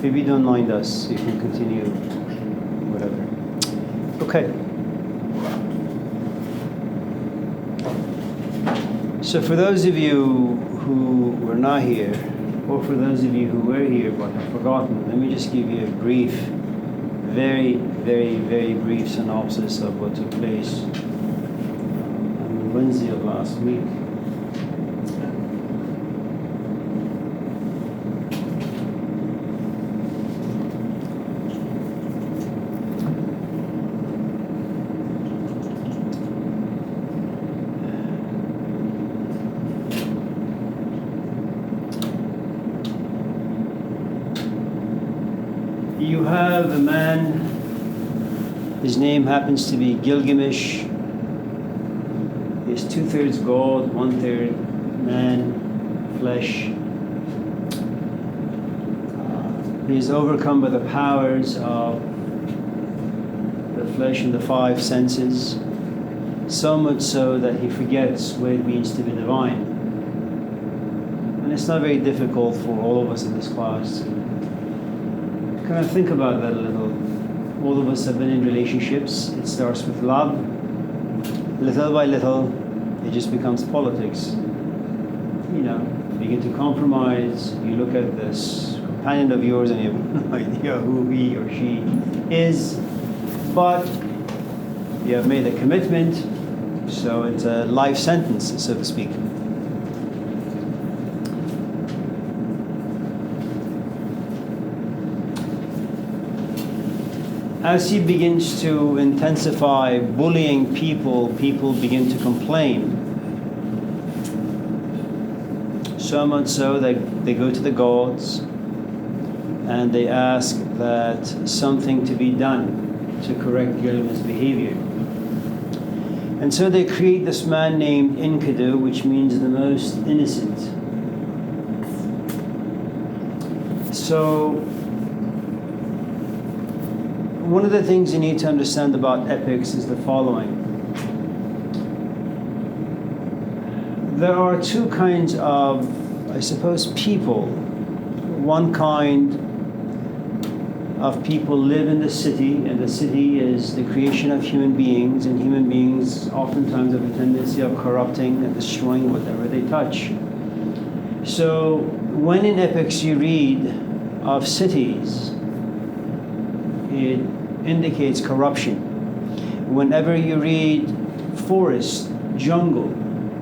If you don't mind us, you can continue, whatever. Okay. So for those of you who were not here, or for those of you who were here but have forgotten, let me just give you a brief, very, very, very brief synopsis of what took place on Wednesday of last week. You have a man, his name happens to be Gilgamesh. He's 2/3 God, 1/3 man, flesh. He is overcome by the powers of the flesh and the five senses, so much so that he forgets what it means to be divine. And it's not very difficult for all of us in this class to kind of think about that a little. All of us have been in relationships. It starts with love. Little by little, it just becomes politics. You know, you begin to compromise. You look at this companion of yours and you have no idea who he or she is. But you have made a commitment, so it's a life sentence, so to speak. As he begins to intensify bullying people, people begin to complain. So much so that they go to the gods and they ask that something to be done to correct Gilgamesh behavior. And so they create this man named Enkidu, which means the most innocent. So one of the things you need to understand about epics is the following. There are two kinds of, I suppose, people. One kind of people live in the city, and the city is the creation of human beings, and human beings oftentimes have a tendency of corrupting and destroying whatever they touch. So when in epics you read of cities, it indicates corruption. Whenever you read forest, jungle,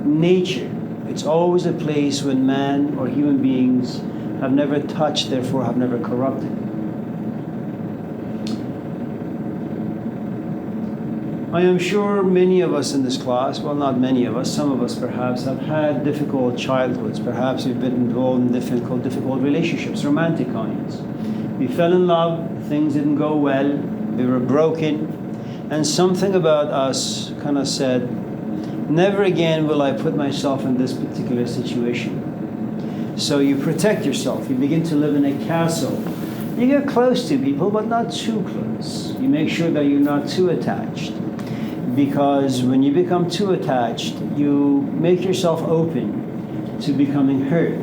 nature, it's always a place when man or human beings have never touched, therefore have never corrupted. I am sure many of us in this class, well, not many of us, some of us perhaps, have had difficult childhoods. Perhaps we've been involved in difficult relationships, romantic kinds. We fell in love, things didn't go well, we were broken, and something about us kind of said, never again will I put myself in this particular situation. So you protect yourself, you begin to live in a castle. You get close to people, but not too close. You make sure that you're not too attached. Because when you become too attached, you make yourself open to becoming hurt.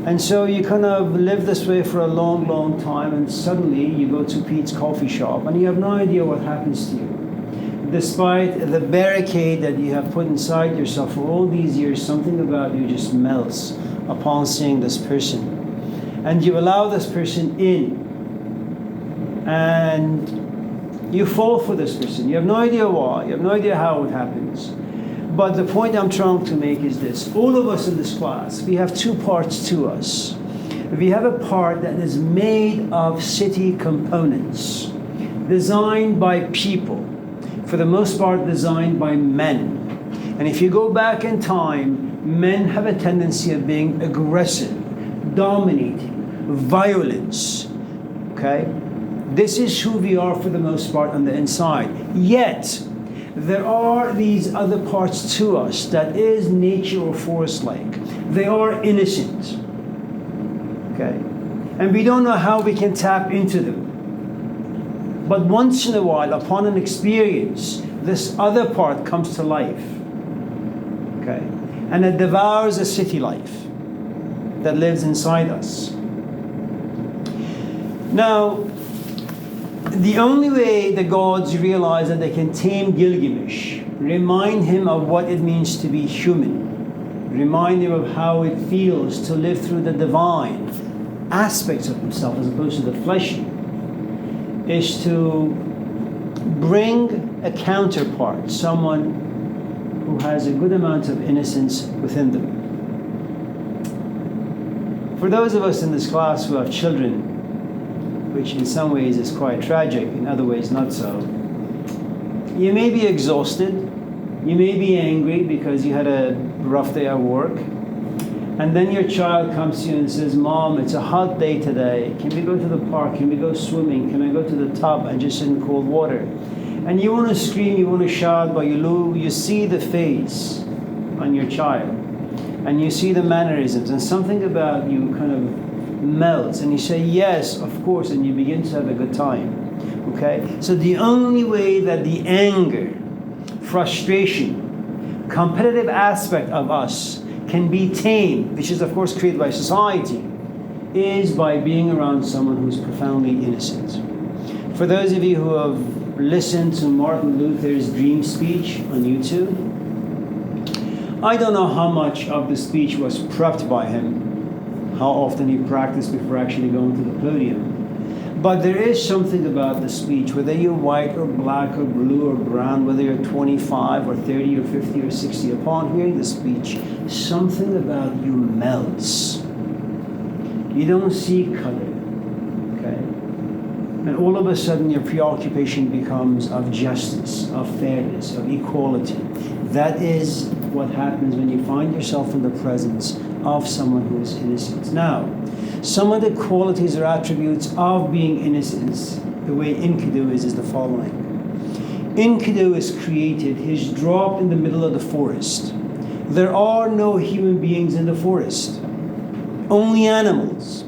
And so you kind of live this way for a long, long time, and suddenly you go to Pete's coffee shop and you have no idea what happens to you. Despite the barricade that you have put inside yourself for all these years, something about you just melts upon seeing this person. And you allow this person in, and you fall for this person. You have no idea why, you have no idea how it happens. But the point I'm trying to make is this. All of us in this class, we have two parts to us. We have a part that is made of city components, designed by people, for the most part designed by men. And if you go back in time, men have a tendency of being aggressive, dominating, violence, okay? This is who we are for the most part on the inside. Yet, there are these other parts to us that is nature or forest-like. They are innocent, okay? And we don't know how we can tap into them. But once in a while, upon an experience, this other part comes to life, okay? And it devours a city life that lives inside us. Now, the only way the gods realize that they can tame Gilgamesh, remind him of what it means to be human, remind him of how it feels to live through the divine aspects of himself as opposed to the fleshly, is to bring a counterpart, someone who has a good amount of innocence within them. For those of us in this class who have children, which in some ways is quite tragic, in other ways not so, you may be exhausted, you may be angry because you had a rough day at work, and then your child comes to you and says, "Mom, it's a hot day today. Can we go to the park? Can we go swimming? Can I go to the tub and just sit in cold water?" And you want to scream, you want to shout, but you see the face on your child, and you see the mannerisms, and something about you kind of melts, and you say, "Yes, of course," and you begin to have a good time. Okay? So the only way that the anger, frustration, competitive aspect of us can be tamed, which is of course created by society, is by being around someone who's profoundly innocent. For those of you who have listened to Martin Luther's Dream speech on YouTube, I don't know how much of the speech was prepped by him, how often he practiced before actually going to the podium. But there is something about the speech, whether you're white or black or blue or brown, whether you're 25 or 30 or 50 or 60, upon hearing the speech, something about you melts. You don't see color, okay? And all of a sudden your preoccupation becomes of justice, of fairness, of equality. That is what happens when you find yourself in the presence of someone who is innocent. Now, some of the qualities or attributes of being innocent, the way Enkidu is the following. Enkidu is created, he's dropped in the middle of the forest. There are no human beings in the forest, only animals.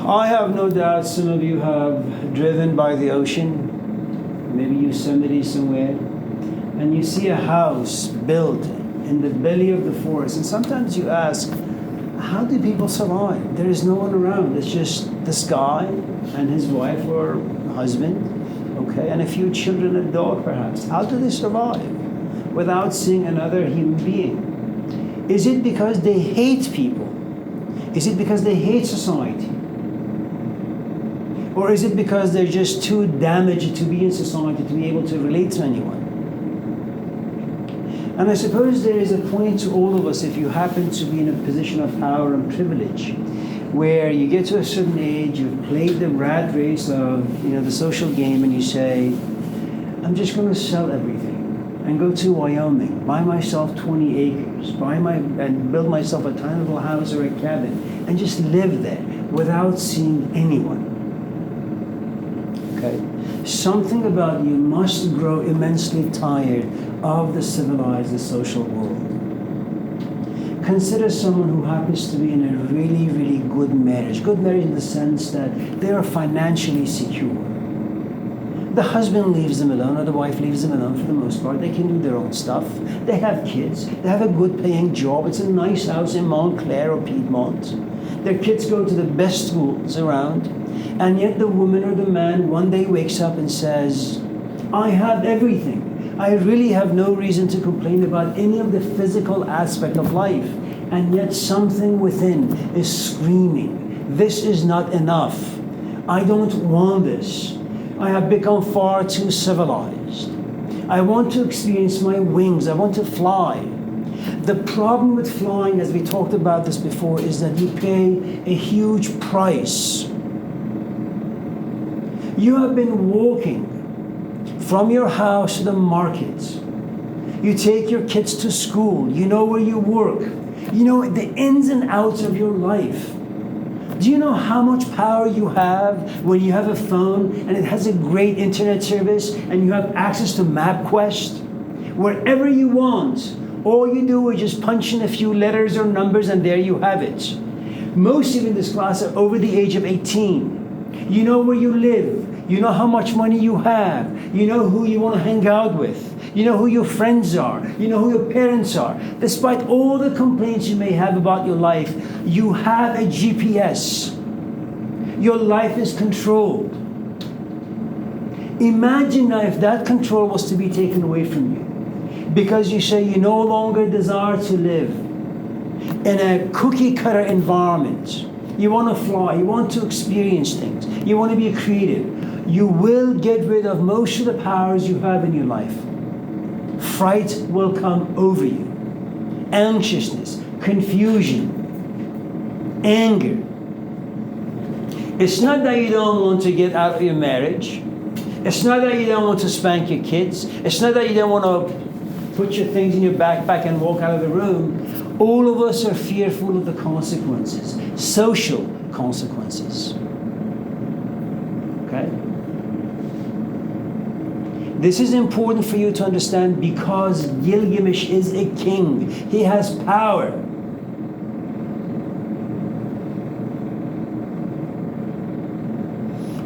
I have no doubt some of you have driven by the ocean, maybe Yosemite somewhere, and you see a house built in the belly of the forest, and sometimes you ask, how do people survive? There is no one around. It's just this guy and his wife or husband, okay, and a few children and a dog perhaps. How do they survive without seeing another human being? Is it because they hate people? Is it because they hate society? Or is it because they're just too damaged to be in society to be able to relate to anyone? And I suppose there is a point to all of us, if you happen to be in a position of power and privilege, where you get to a certain age, you've played the rat race of the social game, and you say, I'm just going to sell everything and go to Wyoming, buy myself 20 acres, and build myself a tiny little house or a cabin, and just live there without seeing anyone. Okay? Something about you must grow immensely tired of the civilized, the social world. Consider someone who happens to be in a really, really good marriage. Good marriage in the sense that they are financially secure. The husband leaves them alone, or the wife leaves them alone for the most part. They can do their own stuff. They have kids. They have a good paying job. It's a nice house in Montclair or Piedmont. Their kids go to the best schools around. And yet the woman or the man one day wakes up and says, I have everything. I really have no reason to complain about any of the physical aspect of life. And yet something within is screaming, this is not enough. I don't want this. I have become far too civilized. I want to experience my wings. I want to fly. The problem with flying, as we talked about this before, is that you pay a huge price. You have been walking from your house to the market. You take your kids to school. You know where you work. You know the ins and outs of your life. Do you know how much power you have when you have a phone and it has a great internet service and you have access to MapQuest? Wherever you want, all you do is just punch in a few letters or numbers and there you have it. Most of you in this class are over the age of 18. You know where you live. You know how much money you have. You know who you want to hang out with. You know who your friends are. You know who your parents are. Despite all the complaints you may have about your life, you have a GPS. Your life is controlled. Imagine now if that control was to be taken away from you, because you say you no longer desire to live in a cookie-cutter environment. You want to fly, you want to experience things, you want to be creative. You will get rid of most of the powers you have in your life. Fright will come over you. Anxiousness, confusion, anger. It's not that you don't want to get out of your marriage. It's not that you don't want to spank your kids. It's not that you don't want to put your things in your backpack and walk out of the room. All of us are fearful of the consequences, social consequences. Okay? This is important for you to understand because Gilgamesh is a king. He has power.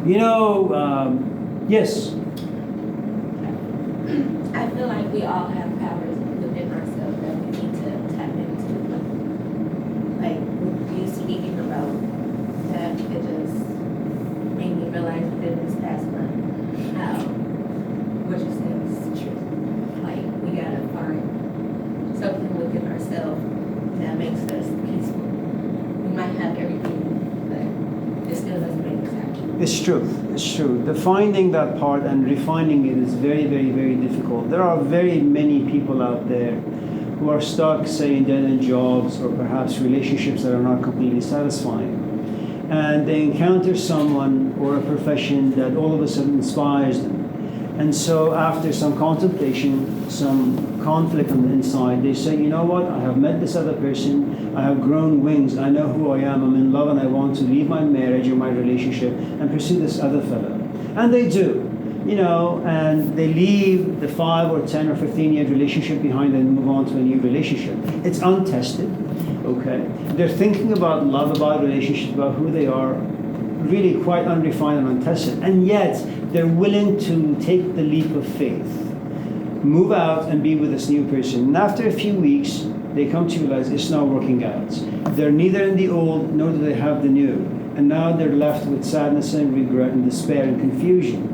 You know, yes? I feel like we all have powers within ourselves that we need to tap into. Like, we used to speaking about that, it just made me realize within this past month how what you said is true. Like, we gotta find something within ourselves that makes us peaceful. We might have everything, but it still doesn't make us happy. It's true. It's true. The finding that part and refining it is very, very, very difficult. There are very many people out there who are stuck, say, in dead-end jobs or perhaps relationships that are not completely satisfying. And they encounter someone or a profession that all of a sudden inspires them. And so after some contemplation, some conflict on the inside, they say, you know what, I have met this other person, I have grown wings, I know who I am, I'm in love, and I want to leave my marriage or my relationship and pursue this other fellow. And they do, you know, and they leave the 5 or 10 or 15-year relationship behind and move on to a new relationship. It's untested, okay? They're thinking about love, about relationships, about who they are, really quite unrefined and untested. And yet, they're willing to take the leap of faith, move out and be with this new person. And after a few weeks, they come to realize it's not working out. They're neither in the old, nor do they have the new. And now they're left with sadness and regret and despair and confusion.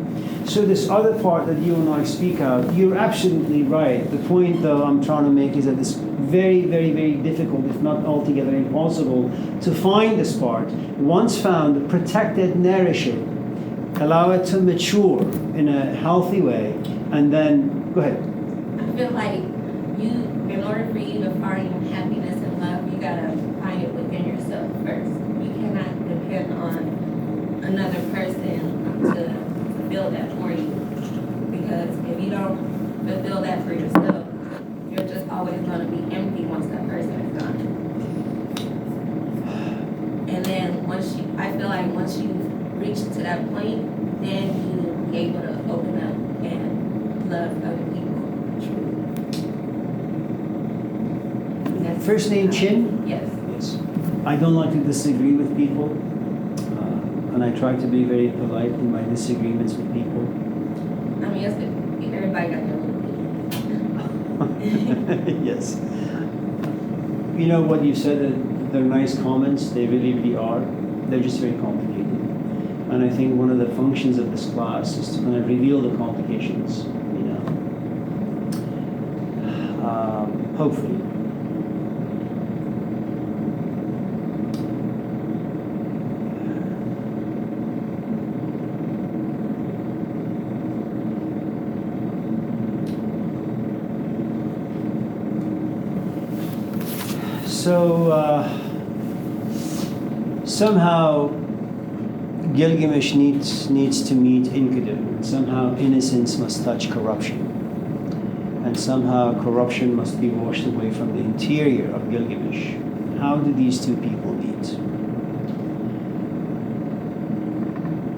So this other part that you and I speak out, you're absolutely right. The point though I'm trying to make is that it's very, very, very difficult, if not altogether impossible, to find this part. Once found, protect it, nourish it, allow it to mature in a healthy way, and then, go ahead. I feel like in order for you to find happiness and love, you gotta find it within yourself first. You cannot depend on another person to fulfill that for you. Because if you don't fulfill that for yourself, you're just always gonna be empty once that person is gone. And then I feel like once you reach to that point, then you'll be able to open up and love other people. First name Chin? Yes. Yes. I don't like to disagree with people, and I try to be very polite in my disagreements with people. I mean, everybody got their little Yes. You know what you said, they're nice comments, they really, really are. They're just very complicated. And I think one of the functions of this class is to kind of reveal the complications, you know. Hopefully. So somehow Gilgamesh needs to meet Enkidu. Somehow innocence must touch corruption. And somehow corruption must be washed away from the interior of Gilgamesh. How do these two people meet?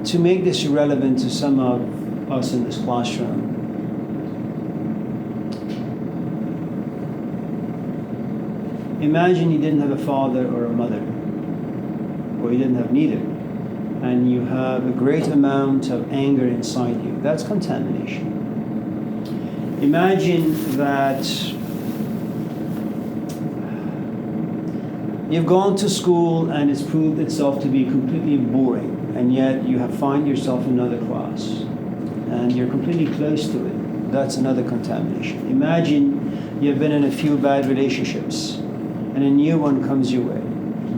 To make this relevant to some of us in this classroom, imagine you didn't have a father or a mother, or you didn't have neither, and you have a great amount of anger inside you. That's contamination. Imagine that you've gone to school and it's proved itself to be completely boring, and yet you have find yourself in another class and you're completely close to it. That's another contamination. Imagine you've been in a few bad relationships and a new one comes your way,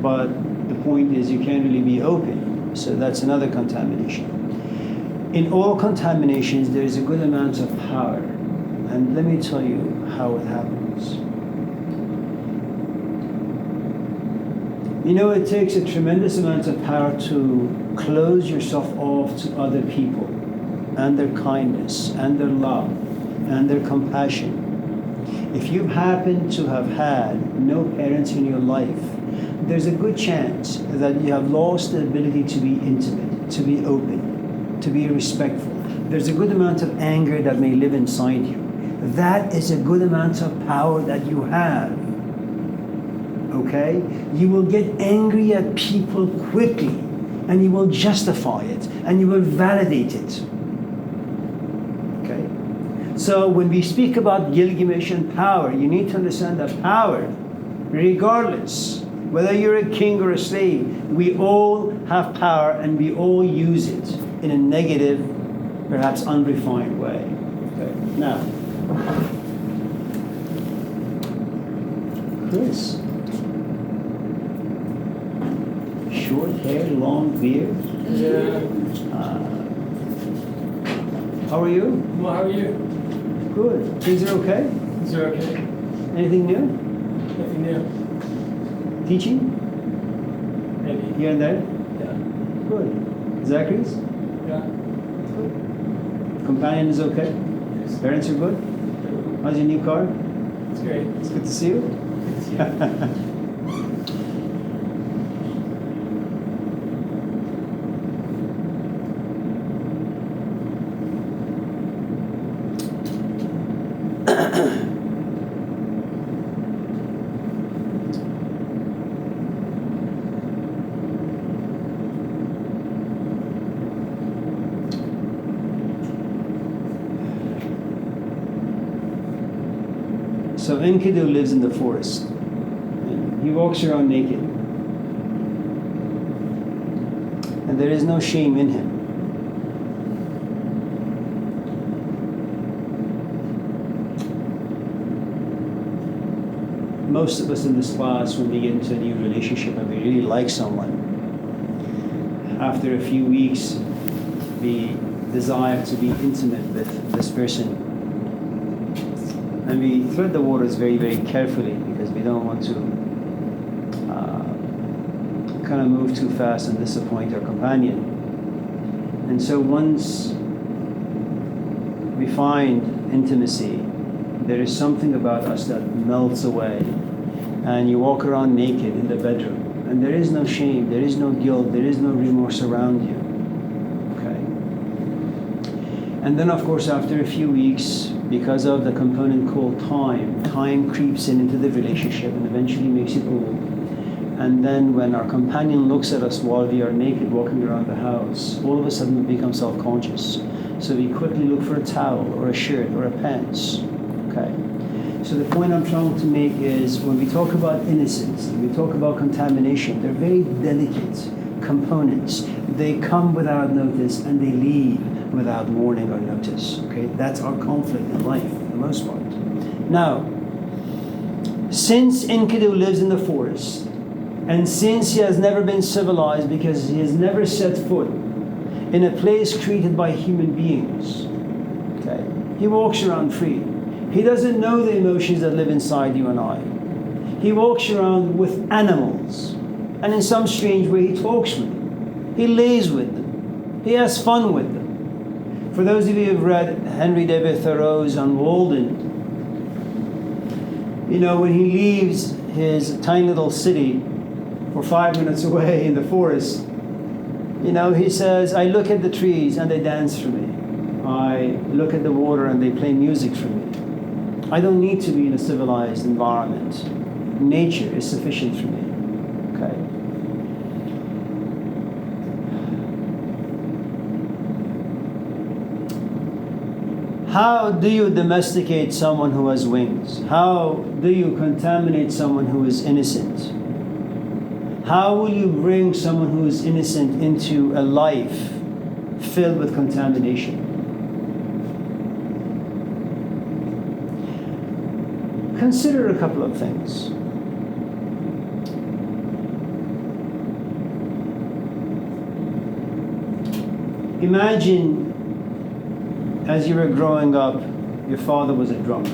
but the point is you can't really be open, so that's another contamination. In all contaminations there is a good amount of power, and let me tell you how it happens. You know, it takes a tremendous amount of power to close yourself off to other people and their kindness and their love and their compassion. If you happen to have had no parents in your life, there's a good chance that you have lost the ability to be intimate, to be open, to be respectful. There's a good amount of anger that may live inside you. That is a good amount of power that you have. Okay? You will get angry at people quickly, and you will justify it, and you will validate it. Okay? So when we speak about Gilgamesh and power, you need to understand that power, regardless, whether you're a king or a slave, we all have power and we all use it in a negative, perhaps unrefined way. Okay? Now, Chris. Short hair, long beard. Yeah. How are you? Well, how are you? Good. Things are okay? Is it okay? Anything new? Nothing new. Teaching? Maybe. Here and there? Yeah. Good. Zachary's? Yeah. Good. Companion is okay? Yes. Parents are good? How's your new car? It's great. It's good to see you. Good to see you. So Enkidu lives in the forest. He walks around naked. And there is no shame in him. Most of us in this class, when we get into a new relationship and we really like someone, after a few weeks, we desire to be intimate with this person. And we thread the waters very, very carefully because we don't want to kind of move too fast and disappoint our companion. And so once we find intimacy, there is something about us that melts away. And you walk around naked in the bedroom. And there is no shame, there is no guilt, there is no remorse around you. Okay? And then, of course, after a few weeks, because of the component called time creeps into the relationship and eventually makes it old. And then when our companion looks at us while we are naked walking around the house, all of a sudden we become self-conscious. So we quickly look for a towel or a shirt or a pants. Okay? So the point I'm trying to make is when we talk about innocence, when we talk about contamination, they're very delicate components. They come without notice and they leave without warning or notice. Okay, that's our conflict in life for the most part. Now, since Enkidu lives in the forest, and since he has never been civilized because he has never set foot in a place created by human beings, okay, he walks around free. He doesn't know the emotions that live inside you and I. He walks around with animals, and in some strange way he talks with them. He lays with them. He has fun with them. For those of you who have read Henry David Thoreau's on Walden, you know, when he leaves his tiny little city for 5 minutes away in the forest, you know, he says, I look at the trees and they dance for me. I look at the water and they play music for me. I don't need to be in a civilized environment. Nature is sufficient for me. Okay. How do you domesticate someone who has wings? How do you contaminate someone who is innocent? How will you bring someone who is innocent into a life filled with contamination? Consider a couple of things. Imagine as you were growing up, your father was a drunk.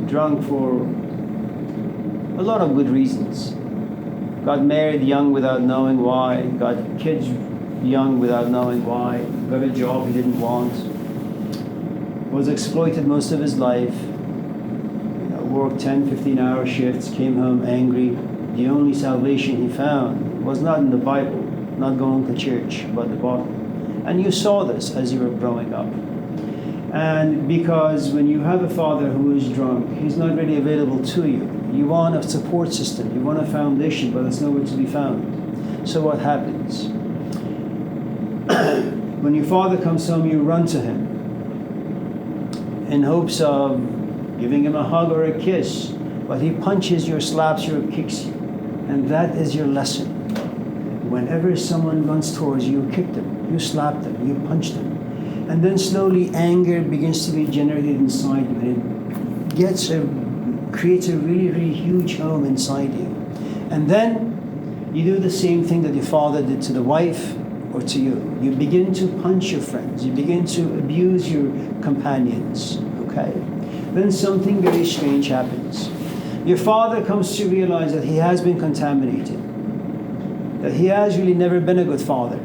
Drunk for a lot of good reasons. Got married young without knowing why, got kids young without knowing why, got a job he didn't want, was exploited most of his life, worked 10, 15-hour shifts, came home angry. The only salvation he found was not in the Bible, not going to church, but the bottle. And you saw this as you were growing up. And because when you have a father who is drunk, he's not really available to you. You want a support system, you want a foundation, but it's nowhere to be found. So what happens? When your father comes home, you run to him in hopes of giving him a hug or a kiss, but he punches you, slaps you, or kicks you. And that is your lesson. Whenever someone runs towards you, you kick them, you slap them, you punch them. And then slowly anger begins to be generated inside you, and it creates a really, really huge home inside you. And then you do the same thing that your father did to the wife or to you. You begin to punch your friends, you begin to abuse your companions, okay? Then something very strange happens. Your father comes to realize that he has been contaminated, that he has really never been a good father.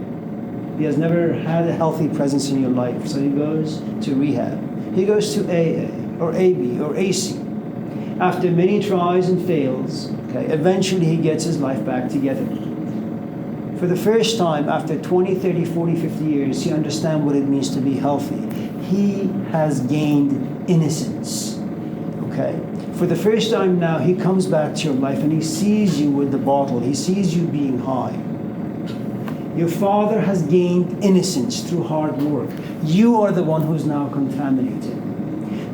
He has never had a healthy presence in your life. So he goes to rehab. He goes to AA or AB or AC. After many tries and fails, okay, eventually he gets his life back together. For the first time, after 20, 30, 40, 50 years, he understands what it means to be healthy. He has gained innocence. Okay? For the first time now, he comes back to your life and he sees you with the bottle. He sees you being high. Your father has gained innocence through hard work. You are the one who's now contaminated.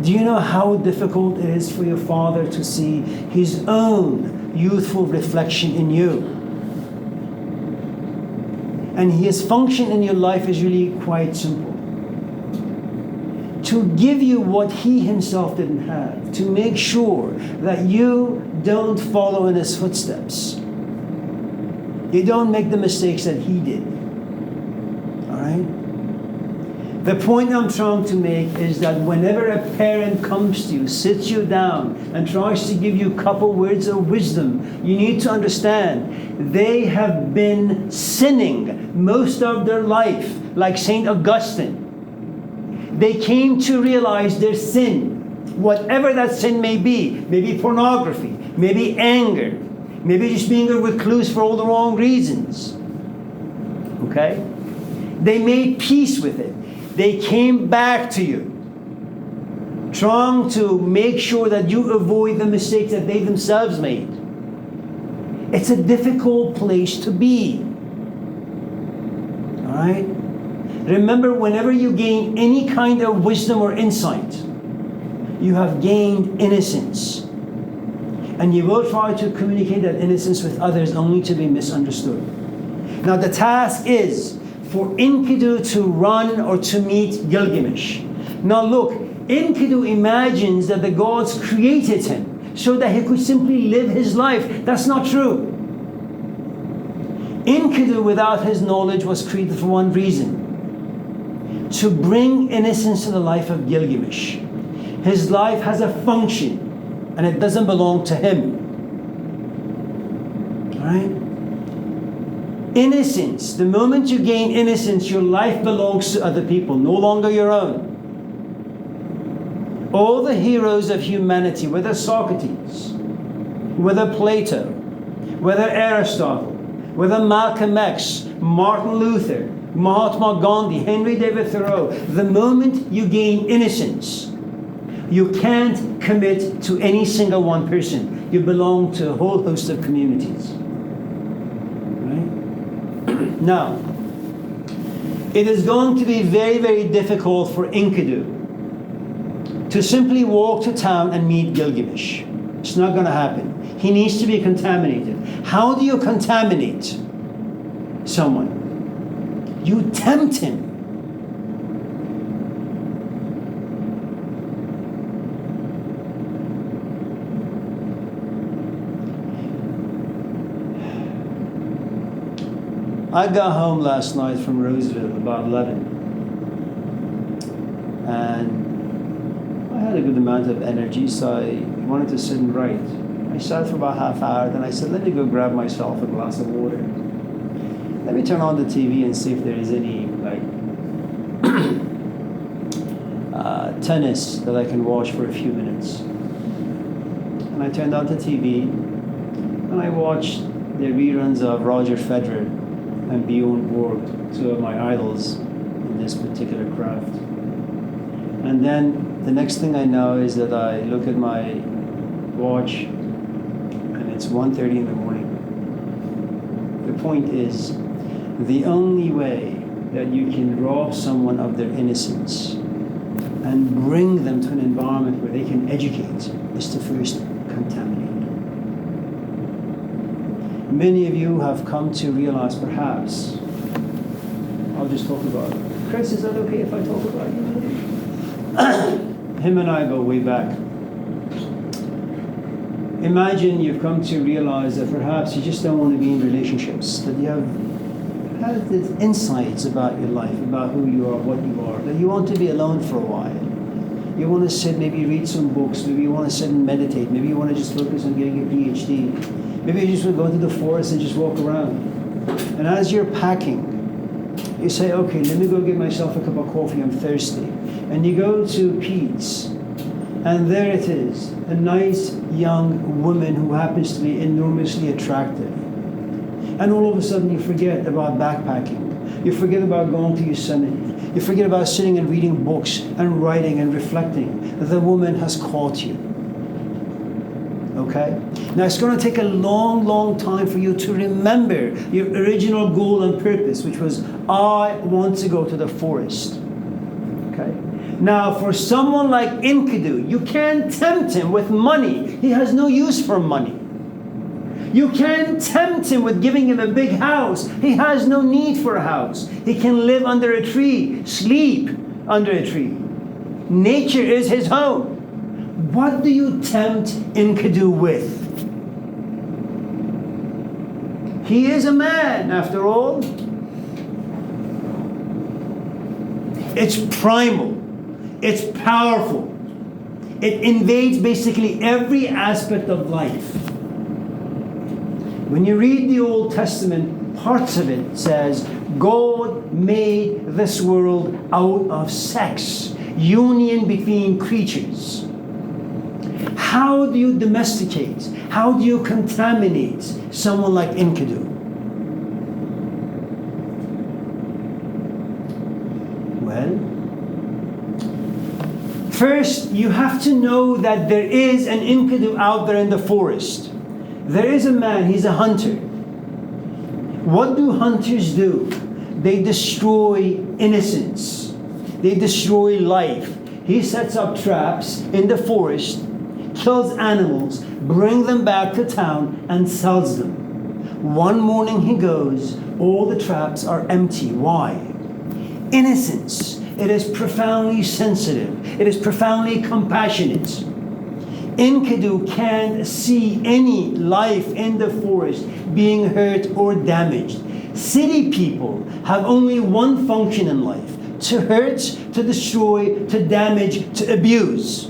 Do you know how difficult it is for your father to see his own youthful reflection in you? And his function in your life is really quite simple. To give you what he himself didn't have. To make sure that you don't follow in his footsteps. You don't make the mistakes that he did. All right? The point I'm trying to make is that whenever a parent comes to you, sits you down, and tries to give you a couple words of wisdom, you need to understand they have been sinning most of their life, like St. Augustine. They came to realize their sin, whatever that sin may be. Maybe pornography, maybe anger, maybe just being a recluse for all the wrong reasons. Okay? They made peace with it. They came back to you, trying to make sure that you avoid the mistakes that they themselves made. It's a difficult place to be. All right? Remember, whenever you gain any kind of wisdom or insight, you have gained innocence. And you will try to communicate that innocence with others only to be misunderstood. Now the task is for Enkidu to run or to meet Gilgamesh. Now look, Enkidu imagines that the gods created him so that he could simply live his life. That's not true. Enkidu, without his knowledge, was created for one reason: to bring innocence to the life of Gilgamesh. His life has a function, and it doesn't belong to him. All right? Innocence. The moment you gain innocence, your life belongs to other people, no longer your own. All the heroes of humanity, whether Socrates, whether Plato, whether Aristotle, whether Malcolm X, Martin Luther, Mahatma Gandhi, Henry David Thoreau, the moment you gain innocence, you can't commit to any single one person. You belong to a whole host of communities. Right? Now, it is going to be very, very difficult for Enkidu to simply walk to town and meet Gilgamesh. It's not going to happen. He needs to be contaminated. How do you contaminate someone? You tempt him. I got home last night from Roseville about 11. And I had a good amount of energy, so I wanted to sit and write. I sat for about half hour, then I said, let me go grab myself a glass of water. Let me turn on the TV and see if there is any tennis that I can watch for a few minutes. And I turned on the TV and I watched the reruns of Roger Federer and Bjorn Borg, two of my idols in this particular craft. And then the next thing I know is that I look at my watch and it's 1:30 in the morning. The point is, the only way that you can rob someone of their innocence and bring them to an environment where they can educate is to first contaminate. Many of you have come to realize, perhaps, I'll just talk about it. Chris, is that okay if I talk about you? Him and I go way back. Imagine you've come to realize that perhaps you just don't want to be in relationships, that you have had these insights about your life, about who you are, what you are, that you want to be alone for a while. You want to sit, maybe read some books, maybe you want to sit and meditate, maybe you want to just focus on getting a PhD. Maybe you just want to go into the forest and just walk around. And as you're packing, you say, okay, let me go get myself a cup of coffee, I'm thirsty. And you go to Pete's, and there it is, a nice young woman who happens to be enormously attractive. And all of a sudden you forget about backpacking. You forget about going to Yosemite. You forget about sitting and reading books and writing and reflecting. The woman has caught you. Okay? Now it's going to take a long, long time for you to remember your original goal and purpose, which was, I want to go to the forest. Okay? Now for someone like Enkidu, you can't tempt him with money. He has no use for money. You can't tempt him with giving him a big house. He has no need for a house. He can live under a tree, sleep under a tree. Nature is his home. What do you tempt Enkidu with? He is a man, after all. It's primal. It's powerful. It invades basically every aspect of life. When you read the Old Testament, parts of it says, God made this world out of sex, union between creatures. How do you domesticate? How do you contaminate someone like Enkidu? Well, first you have to know that there is an Enkidu out there in the forest. There is a man, he's a hunter. What do hunters do? They destroy innocence. They destroy life. He sets up traps in the forest, kills animals, brings them back to town and sells them. One morning he goes, all the traps are empty. Why? Innocence. It is profoundly sensitive. It is profoundly compassionate. Enkidu can't see any life in the forest being hurt or damaged. City people have only one function in life: to hurt, to destroy, to damage, to abuse.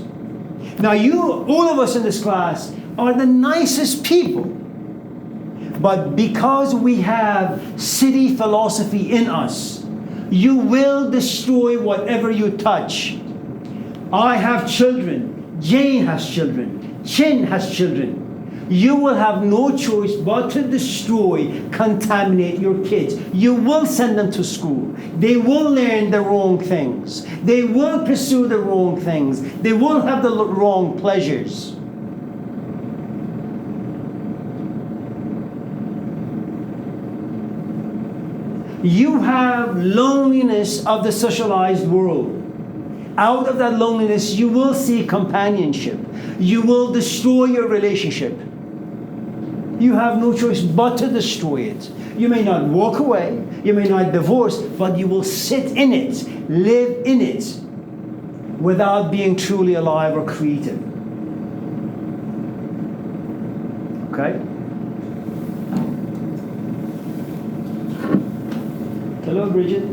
Now all of us in this class are the nicest people. But because we have city philosophy in us, you will destroy whatever you touch. I have children. Jane has children. Chin has children. You will have no choice but to destroy, contaminate your kids. You will send them to school. They will learn the wrong things. They will pursue the wrong things. They will have the wrong pleasures. You have loneliness of the socialized world. Out of that loneliness, you will seek companionship. You will destroy your relationship. You have no choice but to destroy it. You may not walk away, you may not divorce, but you will sit in it, live in it, without being truly alive or creative. Okay? Hello, Bridget.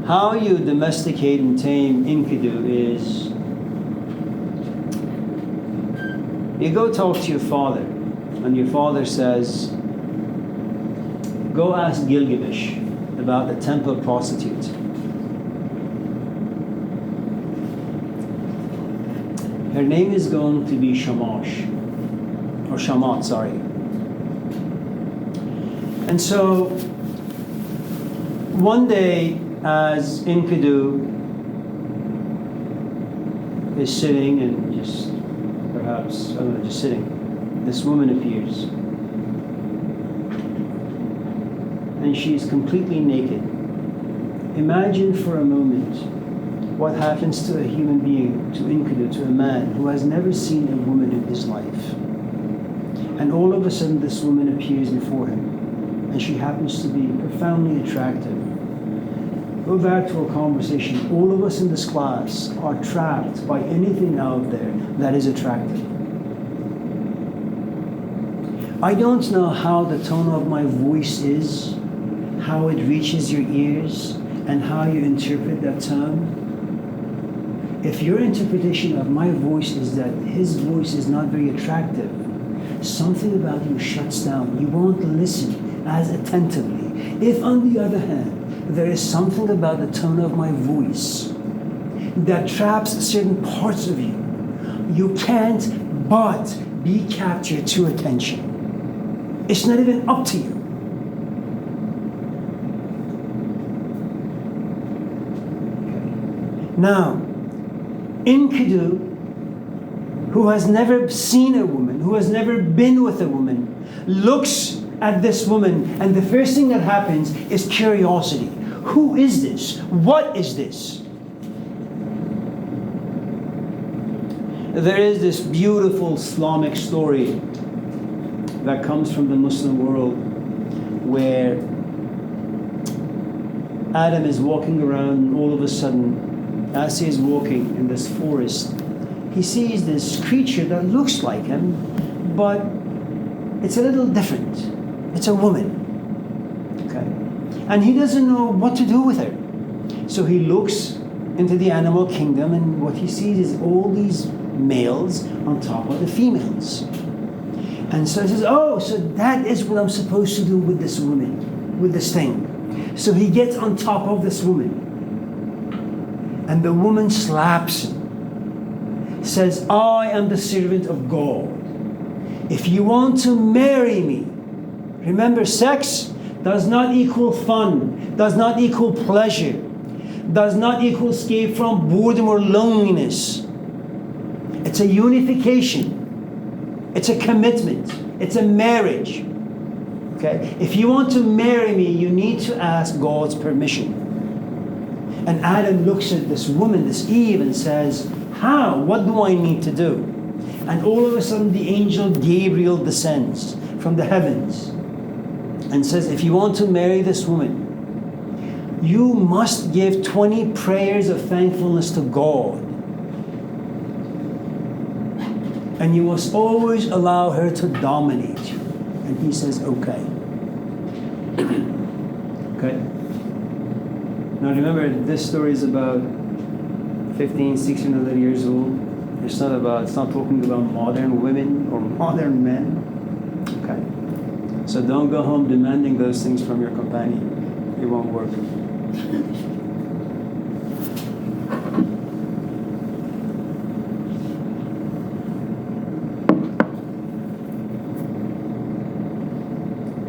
How you domesticate and tame Enkidu is you go talk to your father, and your father says, go ask Gilgamesh about the temple prostitute. Her name is going to be Shamash, or Shamat, sorry. And so, one day, as Enkidu is sitting and just, perhaps, I don't know, just sitting, this woman appears. And she's completely naked. Imagine for a moment what happens to a human being, to Enkidu, to a man who has never seen a woman in his life. And all of a sudden this woman appears before him, and she happens to be profoundly attractive. Go back to our conversation. All of us in this class are trapped by anything out there that is attractive. I don't know how the tone of my voice is, how it reaches your ears, and how you interpret that tone. If your interpretation of my voice is that his voice is not very attractive, something about you shuts down. You won't listen as attentively. If, on the other hand, there is something about the tone of my voice that traps certain parts of you, you can't but be captured to attention. It's not even up to you. Now, Enkidu, who has never seen a woman, who has never been with a woman, looks at this woman, and the first thing that happens is curiosity. Who is this? What is this? There is this beautiful Islamic story that comes from the Muslim world where Adam is walking around, and all of a sudden, as he is walking in this forest, he sees this creature that looks like him, but it's a little different. It's a woman. Okay? And he doesn't know what to do with her. So he looks into the animal kingdom, and what he sees is all these males on top of the females. And so he says, oh, so that is what I'm supposed to do with this woman, with this thing. So he gets on top of this woman. And the woman slaps him. Says, I am the servant of God. If you want to marry me, remember, sex does not equal fun, does not equal pleasure, does not equal escape from boredom or loneliness. It's a unification. It's a commitment. It's a marriage. Okay? If you want to marry me, you need to ask God's permission. And Adam looks at this woman, this Eve, and says, how? What do I need to do? And all of a sudden the angel Gabriel descends from the heavens and says, if you want to marry this woman, you must give 20 prayers of thankfulness to God. And you must always allow her to dominate you. And he says, okay. Okay? Now remember, this story is about 15, 16 other years old. It's not talking about modern women or modern men. Okay? So don't go home demanding those things from your companion. It won't work.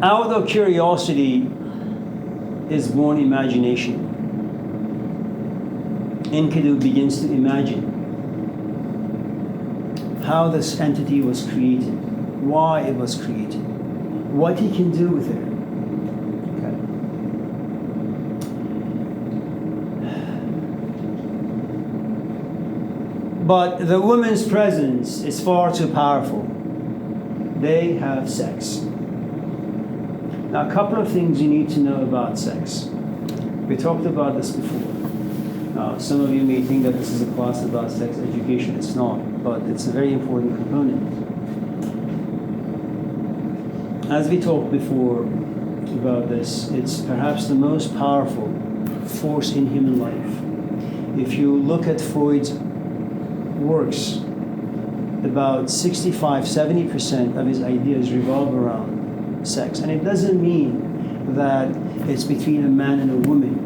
Out of curiosity is born imagination. Enkidu begins to imagine how this entity was created, why it was created, what he can do with it. Okay. But the woman's presence is far too powerful. They have sex. Now, a couple of things you need to know about sex. We talked about this before. Now, some of you may think that this is a class about sex education. It's not, but it's a very important component. As we talked before about this, it's perhaps the most powerful force in human life. If you look at Freud's works, about 65-70% of his ideas revolve around sex. And it doesn't mean that it's between a man and a woman.